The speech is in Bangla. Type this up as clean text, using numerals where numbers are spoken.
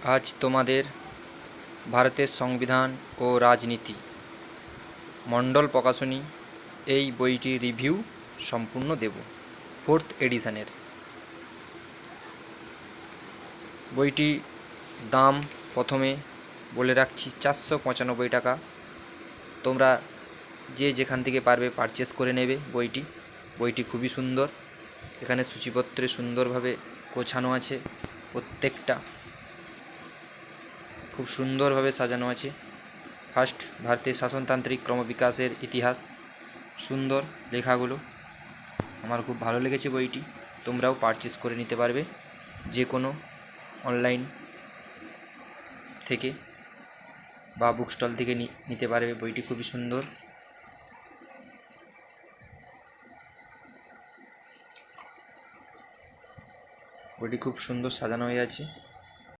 আজ তোমাদের ভারতের সংবিধান ও রাজনীতি মণ্ডল প্রকাশনী এই বইটির রিভিউ সম্পূর্ণ দেব। 4th এডিশনের বইটি দাম প্রথমে বলে রাখছি 495 টাকা। তোমরা যে যেখান থেকে পারবে পারচেস করে নেবে বইটি খুবই সুন্দর। এখানে সূচিপত্রে সুন্দরভাবে গোছানো আছে, প্রত্যেকটা খুব সুন্দরভাবে সাজানো আছে। ফার্স্ট ভারতের শাসনতান্ত্রিক ক্রমবিকাশের ইতিহাস, সুন্দর লেখাগুলো। আমার খুব ভালো লেগেছে বইটি। তোমরাও পারচেস করে নিতে পারবে যে কোনো অনলাইন থেকে বা বুক স্টল থেকে নিতে পারবে। বইটি খুবই সুন্দর। বইটি খুব সুন্দর সাজানো হয়ে আছে।